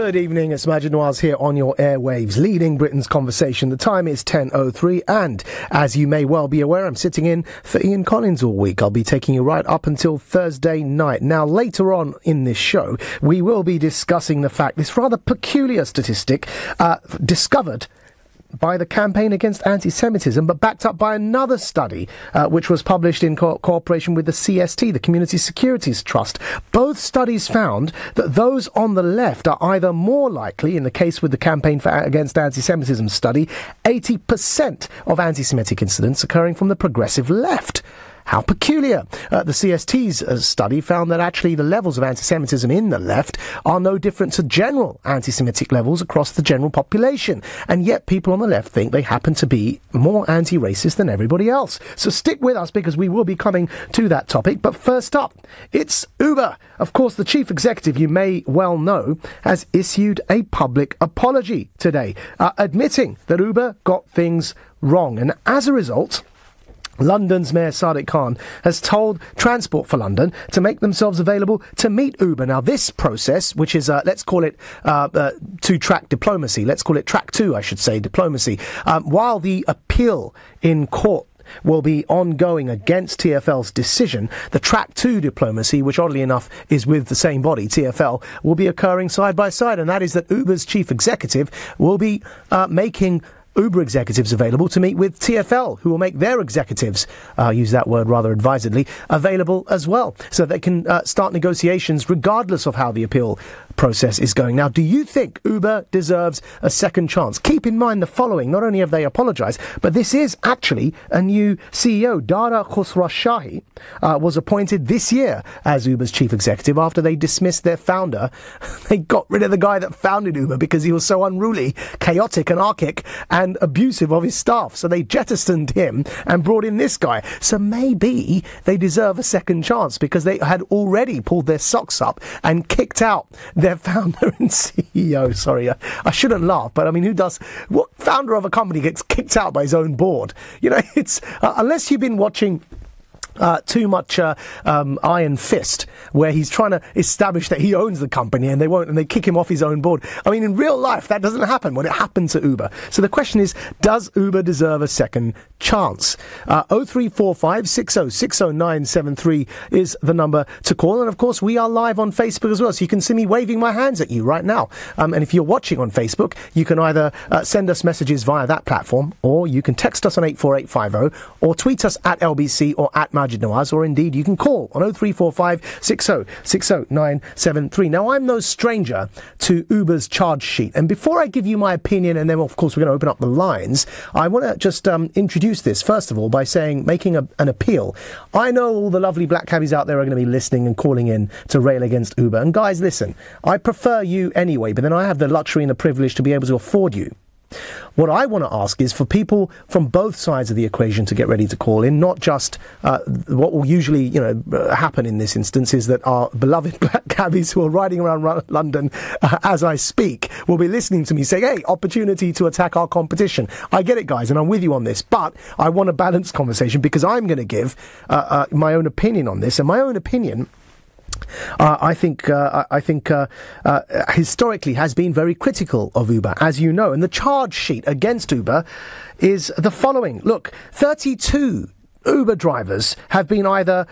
Good evening, it's Maajid Nawaz here on your airwaves, leading Britain's conversation. The time is 10:03, and as you may well be aware, I'm sitting in for Ian Collins all week. I'll be taking you right up until Thursday night. Now, later on in this show, we will be discussing the fact, this rather peculiar statistic discovered by the Campaign Against Anti-Semitism, but backed up by another study, which was published in cooperation with the CST, the Community Securities Trust. Both studies found that those on the left are either more likely, in the case with the Campaign Against Anti-Semitism study, 80% of anti-Semitic incidents occurring from the progressive left. How peculiar. The CST's study found that actually the levels of anti-Semitism in the left are no different to general anti-Semitic levels across the general population. And yet people on the left think they happen to be more anti-racist than everybody else. So stick with us because we will be coming to that topic. But first up, it's Uber. Of course, the chief executive, you may well know, has issued a public apology today, admitting that Uber got things wrong. And as a result, London's Mayor Sadiq Khan has told Transport for London to make themselves available to meet Uber. Now, this process, which is, let's call it two-track diplomacy, let's call it track two, I should say, diplomacy, while the appeal in court will be ongoing against TfL's decision, the track two diplomacy, which oddly enough is with the same body, TfL, will be occurring side by side, and that is that Uber's chief executive will be making Uber executives available to meet with TfL, who will make their executives, use that word rather advisedly, available as well, so they can start negotiations regardless of how the appeal process is going. Now, do you think Uber deserves a second chance? Keep in mind the following. Not only have they apologised, but this is actually a new CEO. Dara Khosrowshahi was appointed this year as Uber's chief executive after they dismissed their founder. They got rid of the guy that founded Uber because he was so unruly, chaotic, anarchic, and abusive of his staff. So they jettisoned him and brought in this guy. So maybe they deserve a second chance because they had already pulled their socks up and kicked out their founder and CEO. Sorry, I shouldn't laugh, but I mean, what founder of a company gets kicked out by his own board? You know, it's unless you've been watching too much Iron Fist, where he's trying to establish that he owns the company and they kick him off his own board. I mean, in real life, that doesn't happen when it happened to Uber. So the question is, does Uber deserve a second chance? 0345 60 60973 is the number to call. And of course, we are live on Facebook as well, so you can see me waving my hands at you right now. And if you're watching on Facebook, you can either send us messages via that platform, or you can text us on 84850, or tweet us at LBC or at Maajid Nawaz, or indeed you can call on 0345 60 60973. Now, I'm no stranger to Uber's charge sheet, and before I give you my opinion, and then of course we're going to open up the lines, I want to just introduce this first of all by making an appeal. I know all the lovely black cabbies out there are going to be listening and calling in to rail against Uber, and guys, listen, I prefer you anyway, but then I have the luxury and the privilege to be able to afford you. What I want to ask is for people from both sides of the equation to get ready to call in, not just what will usually, happen in this instance is that our beloved black cabbies who are riding around London as I speak will be listening to me saying, hey, opportunity to attack our competition. I get it, guys, and I'm with you on this, but I want a balanced conversation because I'm going to give my own opinion on this, and my own opinion I think historically has been very critical of Uber, as you know, and the charge sheet against Uber is the following. Look, 32 Uber drivers have been either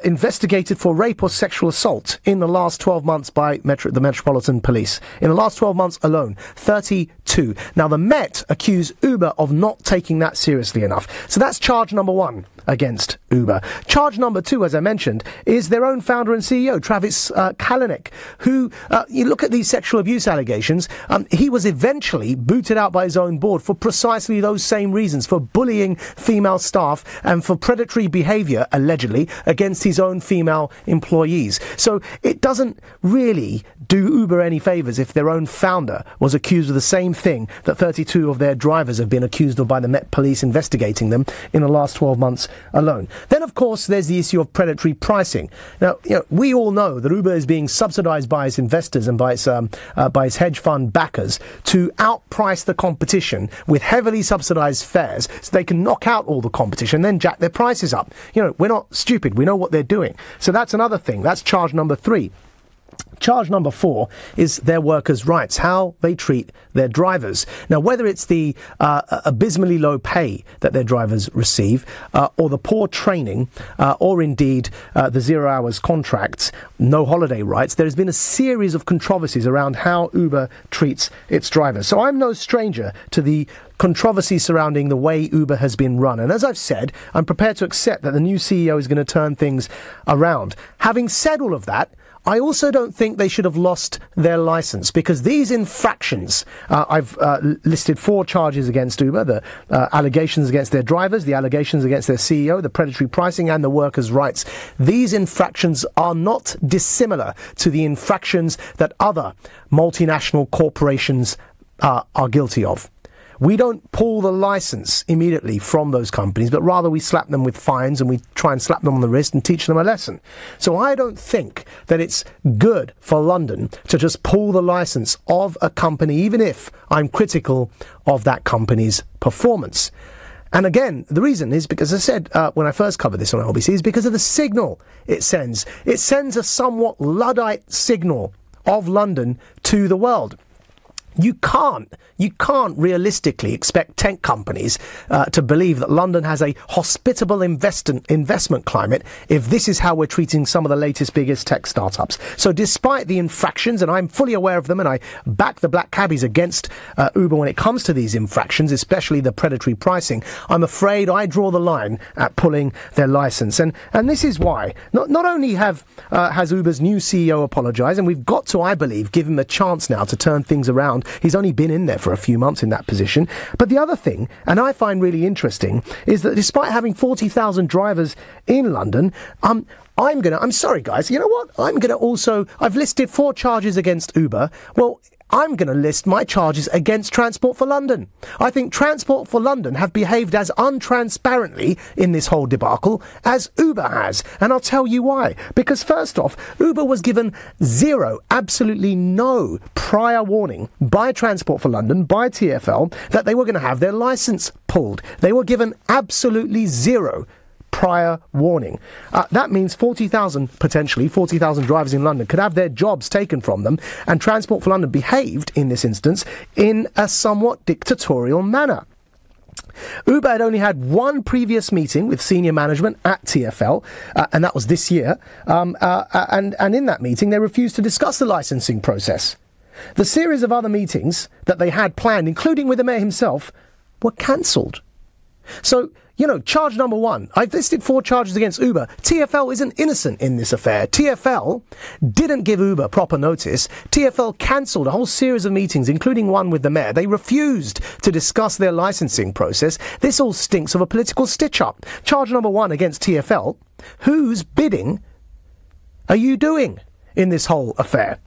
investigated for rape or sexual assault in the last 12 months by the Metropolitan Police. In the last 12 months alone, 32. Now, the Met accuse Uber of not taking that seriously enough. So that's charge number one against Uber. Charge number two, as I mentioned, is their own founder and CEO, Travis Kalanick, who, you look at these sexual abuse allegations, he was eventually booted out by his own board for precisely those same reasons, for bullying female staff and for predatory behaviour, allegedly, against his own female employees. So it doesn't really do Uber any favours if their own founder was accused of the same thing that 32 of their drivers have been accused of by the Met Police investigating them in the last 12 months alone. Then, of course, there's the issue of predatory pricing. Now, we all know that Uber is being subsidised by its investors and by its hedge fund backers to outprice the competition with heavily subsidised fares so they can knock out all the competition and then jack their prices up. We're not stupid. We know what they're doing. So that's another thing. That's charge number three. Charge number 4 is their workers' rights, how they treat their drivers. Now, whether it's the abysmally low pay that their drivers receive, or the poor training, or indeed the 0 hours contracts, no holiday rights, there has been a series of controversies around how Uber treats its drivers. So I'm no stranger to the controversy surrounding the way Uber has been run. And as I've said, I'm prepared to accept that the new CEO is going to turn things around. Having said all of that, I also don't think they should have lost their license, because these infractions, I've listed 4 charges against Uber, the allegations against their drivers, the allegations against their CEO, the predatory pricing and the workers' rights. These infractions are not dissimilar to the infractions that other multinational corporations are guilty of. We don't pull the license immediately from those companies, but rather we slap them with fines and we try and slap them on the wrist and teach them a lesson. So I don't think that it's good for London to just pull the license of a company, even if I'm critical of that company's performance. And again, the reason is because, as I said when I first covered this on LBC, is because of the signal it sends. It sends a somewhat Luddite signal of London to the world. You can't realistically expect tech companies to believe that London has a hospitable investment climate if this is how we're treating some of the latest, biggest tech startups. So despite the infractions, and I'm fully aware of them, and I back the black cabbies against Uber when it comes to these infractions, especially the predatory pricing, I'm afraid I draw the line at pulling their license. And this is why. Not only has Uber's new CEO apologised, and we've got to, I believe, give him a chance now to turn things around. He's only been in there for a few months in that position. But the other thing, and I find really interesting, is that despite having 40,000 drivers in London, I'm sorry guys, you know what? I've listed 4 charges against Uber. Well, I'm going to list my charges against Transport for London. I think Transport for London have behaved as untransparently in this whole debacle as Uber has. And I'll tell you why. Because first off, Uber was given absolutely no prior warning by Transport for London, by TfL, that they were going to have their licence pulled. They were given absolutely zero prior warning. That means 40,000 drivers in London could have their jobs taken from them, and Transport for London behaved, in this instance, in a somewhat dictatorial manner. Uber had only had one previous meeting with senior management at TfL, and that was this year, and in that meeting they refused to discuss the licensing process. The series of other meetings that they had planned, including with the mayor himself, were cancelled. So, charge number 1. I've listed 4 charges against Uber. TfL isn't innocent in this affair. TfL didn't give Uber proper notice. TfL cancelled a whole series of meetings, including one with the mayor. They refused to discuss their licensing process. This all stinks of a political stitch-up. Charge number 1 against TfL. Whose bidding are you doing in this whole affair?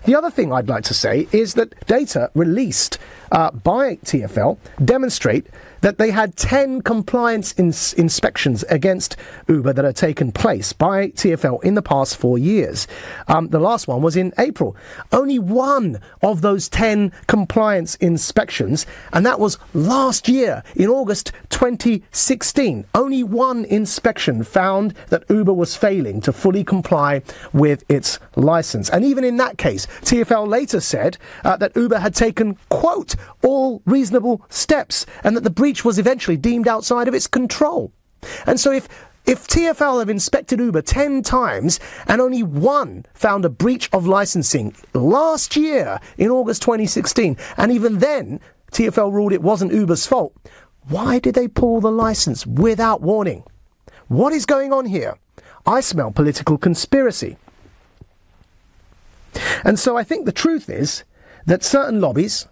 The other thing I'd like to say is that data released by TfL demonstrate that they had 10 compliance inspections against Uber that had taken place by TfL in the past 4 years. The last one was in April. Only one of those 10 compliance inspections, and that was last year, in August 2016. Only one inspection found that Uber was failing to fully comply with its license. And even in that case, TfL later said that Uber had taken, quote, all reasonable steps, and that the breach was eventually deemed outside of its control. And so if TfL have inspected Uber 10 times and only one found a breach of licensing last year in August 2016, and even then TfL ruled it wasn't Uber's fault, why did they pull the license without warning? What is going on here? I smell political conspiracy. And so I think the truth is that certain lobbies,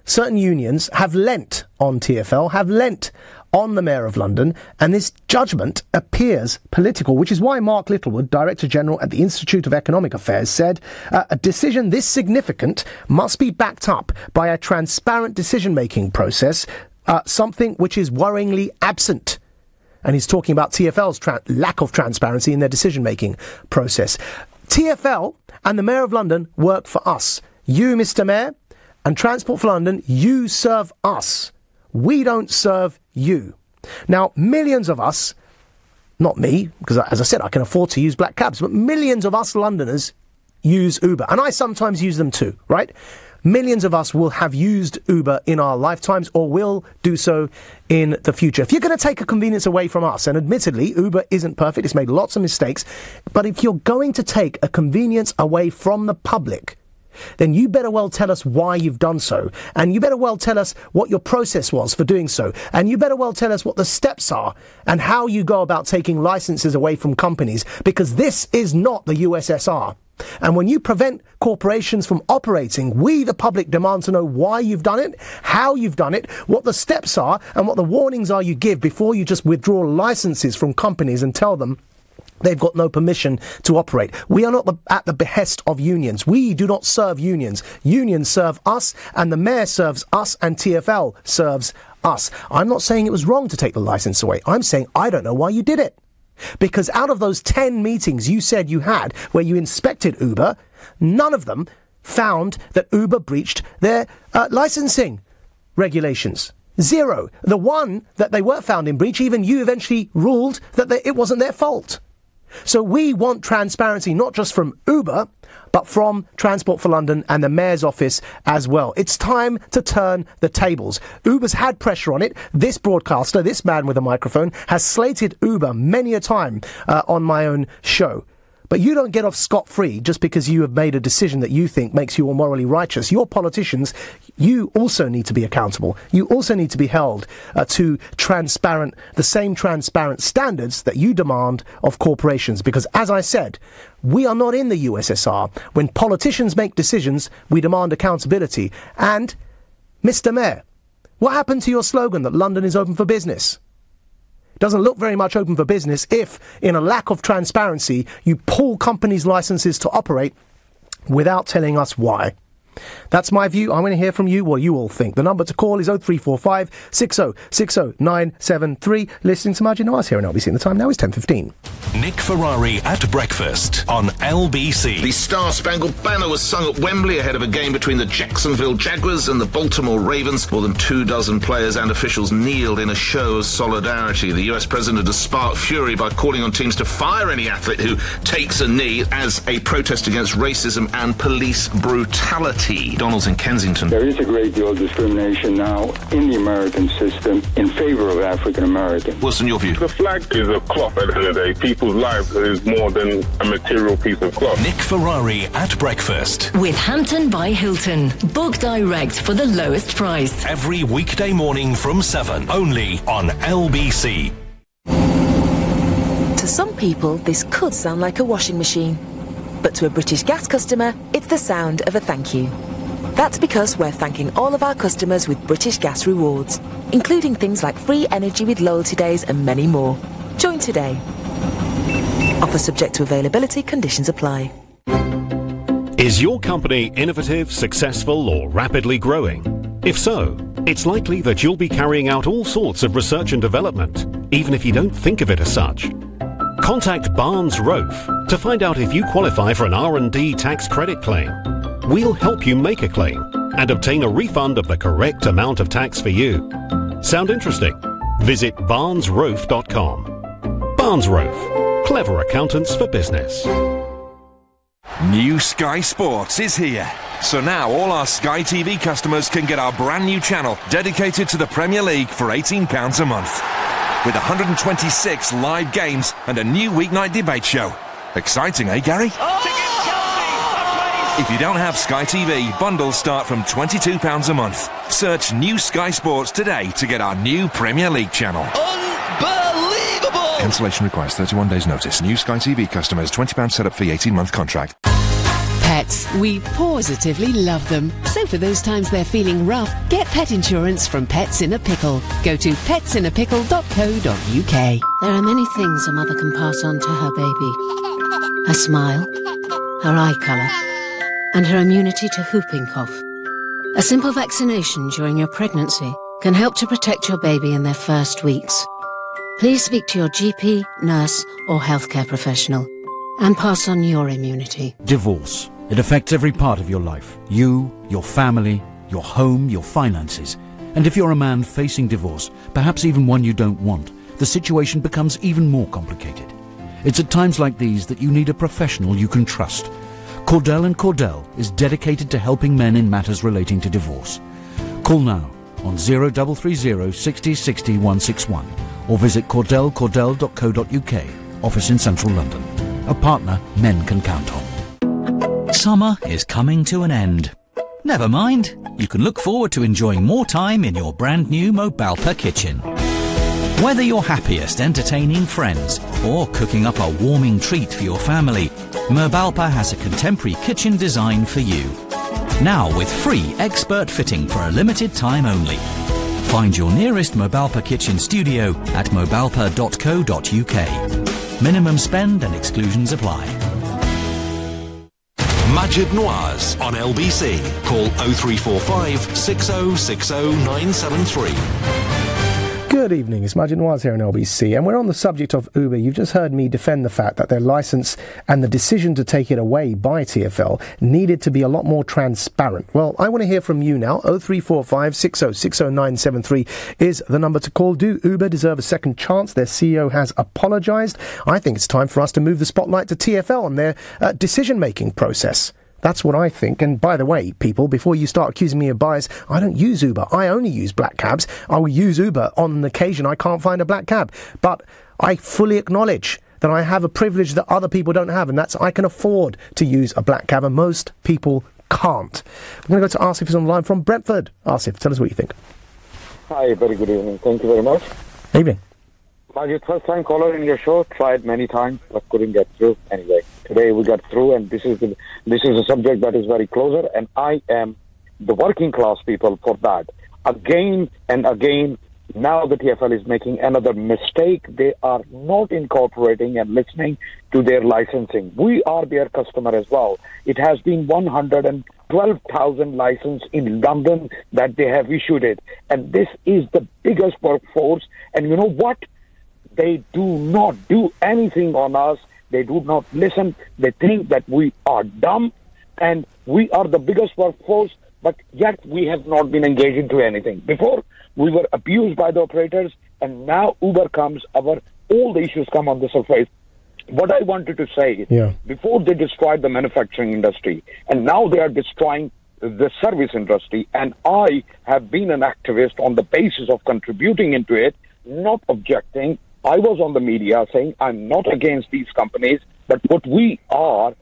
certain unions have lent on TfL, have lent on the Mayor of London, and this judgment appears political, which is why Mark Littlewood, Director General at the Institute of Economic Affairs, said a decision this significant must be backed up by a transparent decision-making process, something which is worryingly absent. And he's talking about TfL's lack of transparency in their decision-making process. TfL and the Mayor of London work for us. You, Mr. Mayor, and Transport for London, you serve us. We don't serve you. Now, millions of us, not me, because as I said, I can afford to use black cabs, but millions of us Londoners use Uber, and I sometimes use them too, right? Millions of us will have used Uber in our lifetimes or will do so in the future. If you're going to take a convenience away from us, and admittedly, Uber isn't perfect, it's made lots of mistakes, but if you're going to take a convenience away from the public, then you better well tell us why you've done so. And you better well tell us what your process was for doing so. And you better well tell us what the steps are and how you go about taking licenses away from companies, because this is not the USSR. And when you prevent corporations from operating, we, the public, demand to know why you've done it, how you've done it, what the steps are, and what the warnings are you give before you just withdraw licenses from companies and tell them they've got no permission to operate. We are not at the behest of unions. We do not serve unions. Unions serve us, and the mayor serves us, and TfL serves us. I'm not saying it was wrong to take the license away. I'm saying I don't know why you did it. Because out of those 10 meetings you said you had where you inspected Uber, none of them found that Uber breached their licensing regulations. 0. The one that they were found in breach, even you eventually ruled that it wasn't their fault. So we want transparency, not just from Uber, but from Transport for London and the Mayor's office as well. It's time to turn the tables. Uber's had pressure on it. This broadcaster, this man with a microphone, has slated Uber many a time on my own show. But you don't get off scot-free just because you have made a decision that you think makes you all morally righteous. Your politicians, you also need to be accountable. You also need to be held to the same transparent standards that you demand of corporations. Because, as I said, we are not in the USSR. When politicians make decisions, we demand accountability. And, Mr. Mayor, what happened to your slogan that London is open for business? Doesn't look very much open for business if, in a lack of transparency, you pull companies' licenses to operate without telling us why. That's my view. I want to hear from you what you all think. The number to call is 0345 60 60 973. Listening to Maajid Nawaz here on LBC. And the time now is 10:15. Nick Ferrari at breakfast on LBC. The Star-Spangled Banner was sung at Wembley ahead of a game between the Jacksonville Jaguars and the Baltimore Ravens. More than 24 players and officials kneeled in a show of solidarity. The US president has sparked fury by calling on teams to fire any athlete who takes a knee as a protest against racism and police brutality. Donald's in Kensington. There is a great deal of discrimination now in the American system in favour of African Americans. What's in your view? The flag is a cloth at the end of the day. People's lives is more than a material piece of cloth. Nick Ferrari at breakfast. With Hampton by Hilton. Book direct for the lowest price. Every weekday morning from 7, only on LBC. To some people, this could sound like a washing machine. But to a British Gas customer, it's the sound of a thank you. That's because we're thanking all of our customers with British Gas rewards, including things like free energy with loyalty days and many more. Join today. Offer subject to availability, conditions apply. Is your company innovative, successful, or rapidly growing? If so, it's likely that you'll be carrying out all sorts of research and development, even if you don't think of it as such. Contact Barnes Rofe to find out if you qualify for an R&D tax credit claim. We'll help you make a claim and obtain a refund of the correct amount of tax for you. Sound interesting? Visit barnesrofe.com. Barnes Rofe, clever accountants for business. New Sky Sports is here. So now all our Sky TV customers can get our brand new channel dedicated to the Premier League for £18 a month. With 126 live games and a new weeknight debate show. Exciting, eh, Gary? If you don't have Sky TV, bundles start from £22 a month. Search New Sky Sports today to get our new Premier League channel. Unbelievable! Cancellation requires 31 days notice. New Sky TV customers, £20 setup fee, 18-month contract. Pets. We positively love them. So for those times they're feeling rough, get pet insurance from Pets in a Pickle. Go to petsinnapickle.co.uk. There are many things a mother can pass on to her baby. Her smile, her eye colour, and her immunity to whooping cough. A simple vaccination during your pregnancy can help to protect your baby in their first weeks. Please speak to your GP, nurse, or healthcare professional and pass on your immunity. Divorce. It affects every part of your life. You, your family, your home, your finances. And if you're a man facing divorce, perhaps even one you don't want, the situation becomes even more complicated. It's at times like these that you need a professional you can trust. Cordell & Cordell is dedicated to helping men in matters relating to divorce. Call now on 0330 60 60 161 or visit cordell.co.uk, office in central London. A partner men can count on. Summer is coming to an end. Never mind, you can look forward to enjoying more time in your brand new Mobalpa kitchen. Whether you're happiest entertaining friends or cooking up a warming treat for your family, Mobalpa has a contemporary kitchen design for you. Now with free expert fitting for a limited time only. Find your nearest Mobalpa kitchen studio at mobalpa.co.uk. Minimum spend and exclusions apply. Maajid Nawaz on LBC. Call 0345 6060 973. Good evening, it's Maajid Nawaz here on LBC, and we're on the subject of Uber. You've just heard me defend the fact that their licence and the decision to take it away by TfL needed to be a lot more transparent. Well, I want to hear from you now. 0345 6060 973 is the number to call. Do Uber deserve a second chance? Their CEO has apologised. I think it's time for us to move the spotlight to TfL and their decision-making process. That's what I think. And by the way, people, before you start accusing me of bias, I don't use Uber. I only use black cabs. I will use Uber on an occasion I can't find a black cab. But I fully acknowledge that I have a privilege that other people don't have, and that's I can afford to use a black cab, and most people can't. I'm going to go to Asif, who's on the line from Brentford. Asif, tell us what you think. Hi, very good evening. Thank you very much. Evening. Maajid, first time caller in your show. Tried many times, but couldn't get through. Anyway, today we got through, and this is a subject that is very closer, and I am the working class people for that. Again and again, now the TfL is making another mistake. They are not incorporating and listening to their licensing. We are their customer as well. It has been 112,000 license in London that they have issued it, and this is the biggest workforce. And you know what? They do not do anything on us. They do not listen. They think that we are dumb and we are the biggest workforce, but yet we have not been engaged into anything. Before, we were abused by the operators, and now Uber comes, all the issues come on the surface. What I wanted to say, before they destroyed the manufacturing industry, and now they are destroying the service industry, and I have been an activist on the basis of contributing into it, not objecting. I was on the media saying I'm not against these companies, but what we are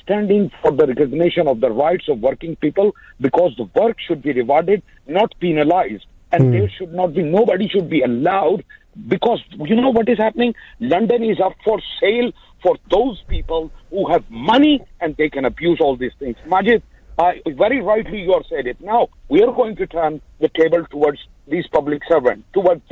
standing for the recognition of the rights of working people, because the work should be rewarded, not penalized. And there should not be, nobody should be allowed, because you know what is happening? London is up for sale for those people who have money and they can abuse all these things. Maajid, very rightly you have said it. Now, we are going to turn the table towards these public servants, towards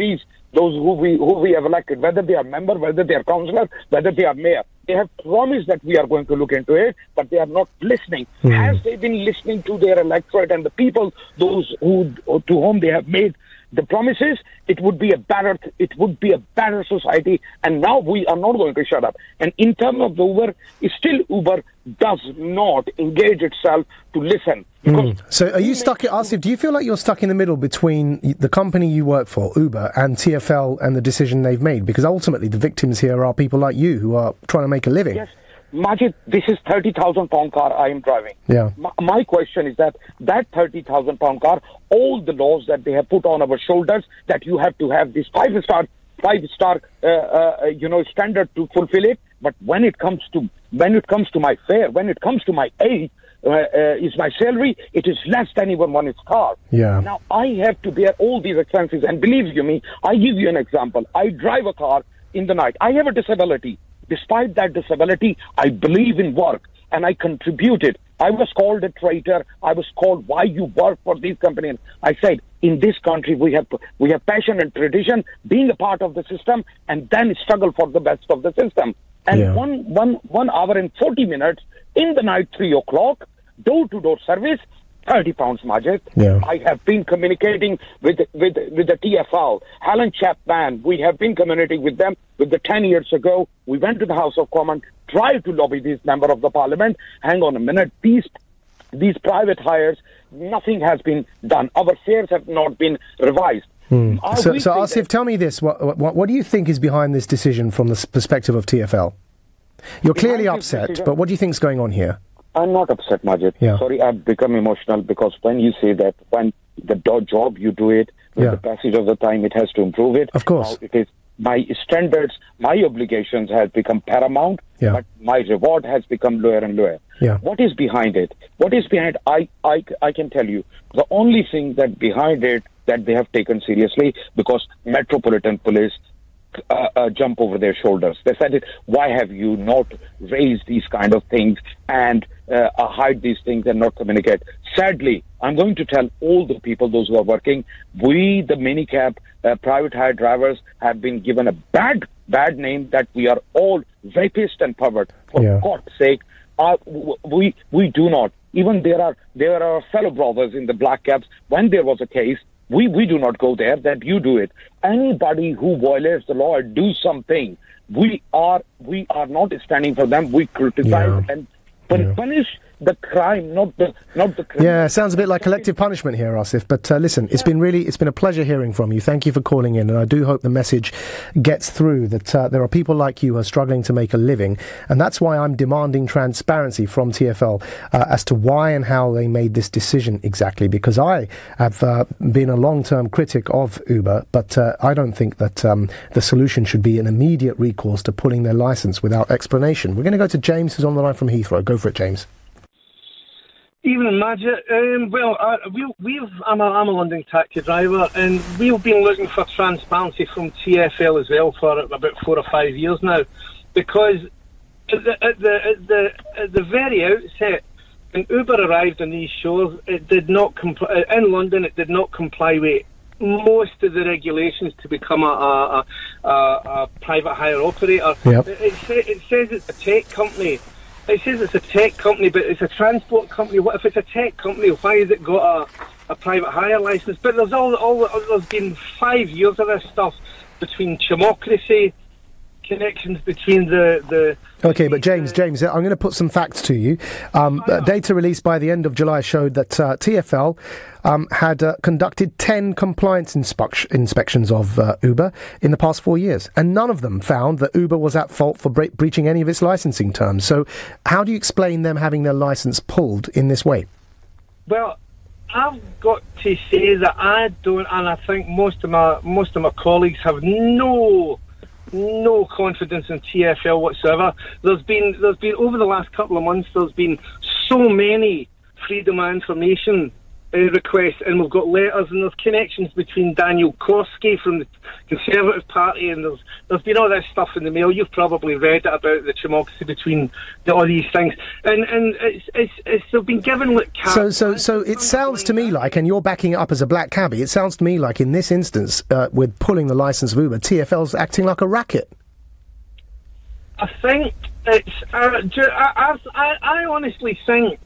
those who we have elected, whether they are member, whether they are councillor, whether they are mayor. They have promised that we are going to look into it, but they are not listening. Has they been listening to their electorate and the people, those to whom they have made the promises? It would be a better society, and now we are not going to shut up. And in terms of Uber, still Uber does not engage itself to listen. So are you stuck, Asif, do you feel like you're stuck in the middle between the company you work for, Uber, and TfL and the decision they've made? Because ultimately the victims here are people like you who are trying to make a living. Yes. Maajid, this is £30,000 car I am driving. Yeah. My question is that £30,000 car, all the laws that they have put on our shoulders, that you have to have this five-star standard to fulfill it. But when it comes to my fare, when it comes to my age, is my salary, it is less than even one car. Yeah. Now I have to bear all these expenses, and believe you me, I give you an example. I drive a car in the night. I have a disability. Despite that disability, I believe in work, and I contributed. I was called a traitor. I was called, why you work for these companies? I said, in this country, we have passion and tradition, being a part of the system, and then struggle for the best of the system. And 1 hour and 40 minutes in the night, 3 o'clock, door-to-door service, £30, Maajid. Yeah. I have been communicating with the TfL, Helen Chapman. We have been communicating with them 10 years ago. We went to the House of Commons, tried to lobby these members of the Parliament. Hang on a minute. These private hires, nothing has been done. Our fares have not been revised. So Asif, tell me this. What do you think is behind this decision from the perspective of TfL? You're clearly upset, but what do you think is going on here? I'm not upset, Maajid. Yeah. Sorry, I've become emotional because when you say that, when the job you do it, with the passage of the time, it has to improve it. Of course. Now it is my standards, my obligations have become paramount, but my reward has become lower and lower. Yeah. What is behind it? What is behind? I can tell you. The only thing that behind it that they have taken seriously, because Metropolitan Police jump over their shoulders. They said, why have you not raised these kind of things and hide these things and not communicate? Sadly, I'm going to tell all the people, those who are working, we, the minicab private hire drivers, have been given a bad name that we are all rapist and pervert. For God's sake, we do not. Even there are fellow brothers in the black cabs. When there was a case, we do not go there, that you do it. Anybody who violates the law or do something, we are not standing for them. We criticize and punish the crime, not the crime. Yeah, it sounds a bit like collective punishment here, Asif. But listen, it's been a pleasure hearing from you. Thank you for calling in, and I do hope the message gets through that there are people like you who are struggling to make a living, and that's why I'm demanding transparency from TfL as to why and how they made this decision exactly. Because I have been a long-term critic of Uber, but I don't think that the solution should be an immediate recourse to pulling their licence without explanation. We're going to go to James, who's on the line from Heathrow. Go for it, James. Evening, Maajid. I'm a London taxi driver, and we've been looking for transparency from TfL as well for about 4 or 5 years now, because at the very outset, when Uber arrived on these shores, it did not comply in London. It did not comply with most of the regulations to become a private hire operator. Yep. It says it's a tech company. It says it's a tech company, but it's a transport company. What if it's a tech company? Why has it got a private hire licence? But there's been 5 years of this stuff between democracy, connections between the Okay, but James, I'm going to put some facts to you. Data released by the end of July showed that TfL had conducted 10 compliance inspections of Uber in the past 4 years, and none of them found that Uber was at fault for breaching any of its licensing terms. So how do you explain them having their license pulled in this way? Well, I've got to say that I don't, and I think most of my colleagues have no confidence in TfL whatsoever. There's been over the last couple of months, there's been so many freedom of information requests, and we've got letters, and there's connections between Daniel Korski from the Conservative Party, and there's been all this stuff in the mail. You've probably read it about the democracy between all these things, and it's they've been given like So it sounds to me like, and you're backing it up as a black cabbie, it sounds to me like in this instance, with pulling the licence of Uber, TfL's acting like a racket. I think it's I honestly think.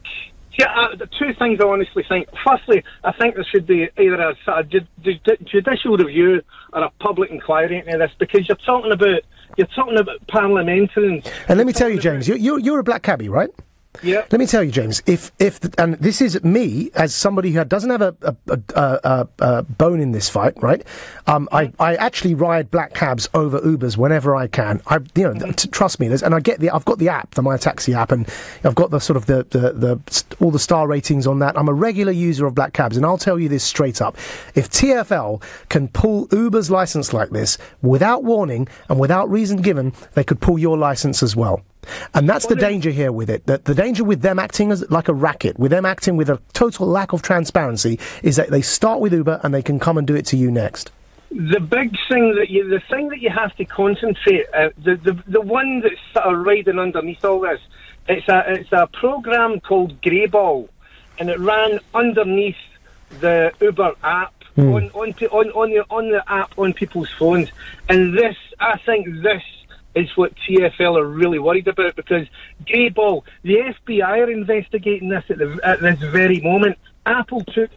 The two things I honestly think. Firstly, I think there should be either a sort of judicial review or a public inquiry into this, because you're talking about parliamentarians. And let me tell you, James, you're a black cabbie, right? Yeah. Let me tell you, James, and this is me as somebody who doesn't have a bone in this fight, right? I actually ride black cabs over Ubers whenever I can. Trust me, and I've got the app, the My Taxi app, and I've got the sort of the all the star ratings on that. I'm a regular user of black cabs, and I'll tell you this straight up: if TfL can pull Uber's license like this without warning and without reason given, they could pull your license as well. And that's the danger here with it. The danger with them acting as like a racket, with them acting with a total lack of transparency, is that they start with Uber and they can come and do it to you next. The big thing that you have to concentrate, the one that's sort of riding underneath all this, it's a program called Greyball, and it ran underneath the Uber app on the app on people's phones, and I think this is what TfL are really worried about, because Greyball, the FBI are investigating this at this very moment. Apple took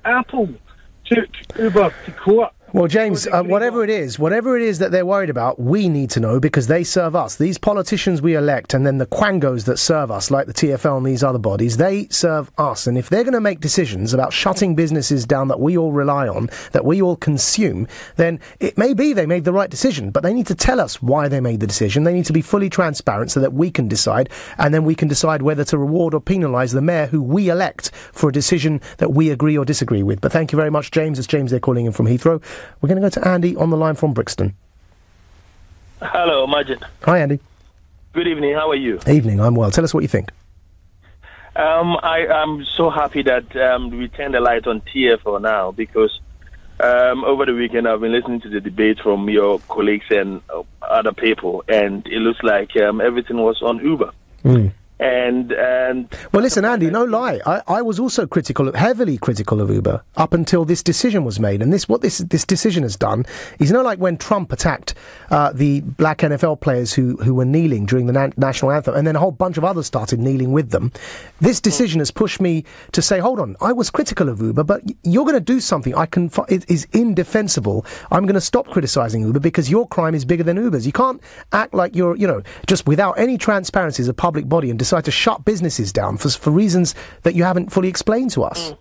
Uber to court Well, James, whatever it is that they're worried about, we need to know because they serve us. These politicians we elect and then the quangos that serve us, like the TfL and these other bodies, they serve us. And if they're going to make decisions about shutting businesses down that we all rely on, that we all consume, then it may be they made the right decision, but they need to tell us why they made the decision. They need to be fully transparent so that we can decide, and then we can decide whether to reward or penalise the mayor who we elect for a decision that we agree or disagree with. But thank you very much, James. It's James there calling in from Heathrow. We're going to go to Andy on the line from Brixton. Hello, Maajid. Hi, Andy. Good evening. How are you? Evening. I'm well. Tell us what you think. I'm so happy that we turned the light on TfL now because over the weekend I've been listening to the debate from your colleagues and other people, and it looks like everything was on Uber. And well, listen, Andy, no lie. I was also heavily critical of Uber up until this decision was made. And what this decision has done is, like when Trump attacked the black NFL players who were kneeling during the national anthem, and then a whole bunch of others started kneeling with them. This decision has pushed me to say, hold on, I was critical of Uber, but you're going to do something it is indefensible. I'm going to stop criticising Uber because your crime is bigger than Uber's. You can't act like you're, just without any transparency as a public body and decide to shut businesses down for reasons that you haven't fully explained to us.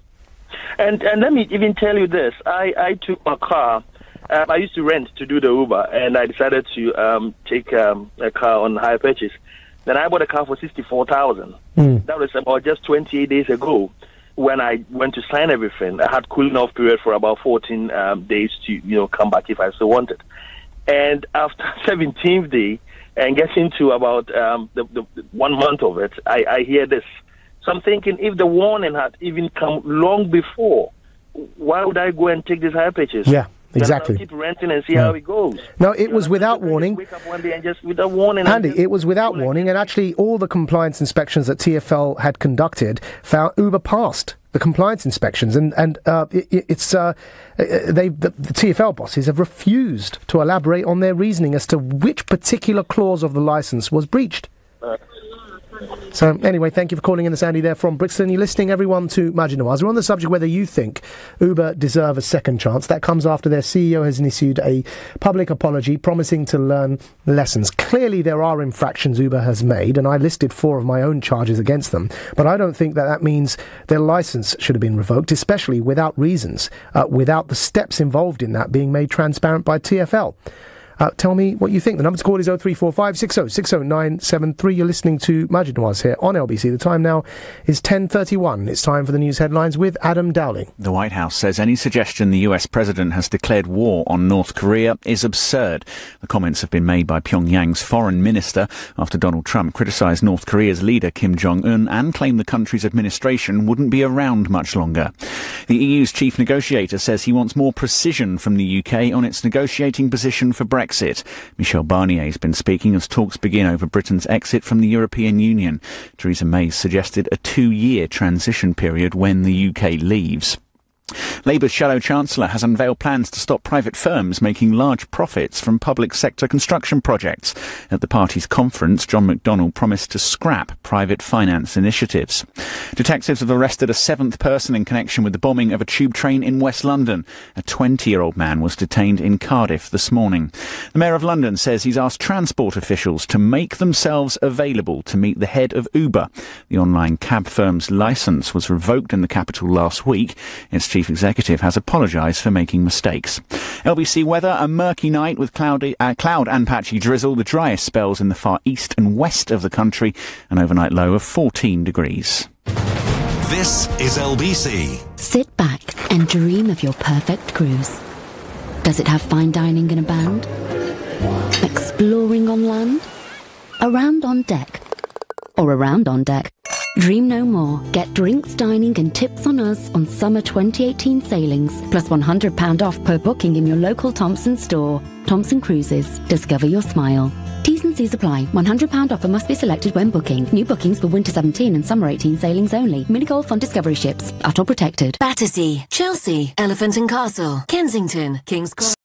And let me even tell you this. I took my car. I used to rent to do the Uber, and I decided to take a car on hire purchase. Then I bought a car for $64,000. That was about just 28 days ago when I went to sign everything. I had cooling off period for about 14 days to come back if I still wanted. And after 17th day, and getting to about the 1 month of it, I hear this. So I'm thinking, if the warning had even come long before, why would I go and take this higher purchase? Yeah, exactly. I'll keep renting and see how it goes. No, it was without warning. Wake up one day and just without warning. Andy, it was without warning, and actually all the compliance inspections that TfL had conducted found Uber passed the compliance inspections, and the TfL bosses have refused to elaborate on their reasoning as to which particular clause of the licence was breached. So anyway, thank you for calling in this, Andy there from Brixton. You're listening, everyone, to Maajid Nawaz. We're on the subject whether you think Uber deserve a second chance. That comes after their CEO has issued a public apology promising to learn lessons. Clearly there are infractions Uber has made, and I listed 4 of my own charges against them, but I don't think that means their licence should have been revoked, especially without reasons, without the steps involved in that being made transparent by TfL. Tell me what you think. The number to call is 0345 60 60973. You're listening to Maajid Nawaz here on LBC. The time now is 10:31. It's time for the news headlines with Adam Dowling. The White House says any suggestion the US president has declared war on North Korea is absurd. The comments have been made by Pyongyang's foreign minister after Donald Trump criticised North Korea's leader Kim Jong-un and claimed the country's administration wouldn't be around much longer. The EU's chief negotiator says he wants more precision from the UK on its negotiating position for Brexit. Michel Barnier has been speaking as talks begin over Britain's exit from the European Union. Theresa May suggested a 2-year transition period when the UK leaves. Labour's Shadow Chancellor has unveiled plans to stop private firms making large profits from public sector construction projects. At the party's conference, John McDonnell promised to scrap private finance initiatives. Detectives have arrested a 7th person in connection with the bombing of a tube train in West London. A 20-year-old man was detained in Cardiff this morning. The Mayor of London says he's asked transport officials to make themselves available to meet the head of Uber. The online cab firm's licence was revoked in the capital last week. Its chief executive has apologised for making mistakes. LBC weather, a murky night with cloud and patchy drizzle, the driest spells in the far east and west of the country, an overnight low of 14 degrees. This is LBC. Sit back and dream of your perfect cruise. Does it have fine dining and a band? Exploring on land? Around on deck? Or around on deck? Dream no more. Get drinks, dining and tips on us on summer 2018 sailings, plus £100 off per booking in your local Thompson store. Thompson Cruises. Discover your smile. T's and C's apply. £100 offer must be selected when booking. New bookings for winter 17 and summer 18 sailings only. Mini Golf on Discovery ships. Are all protected. Battersea, Chelsea, Elephant and Castle, Kensington, King's Cross.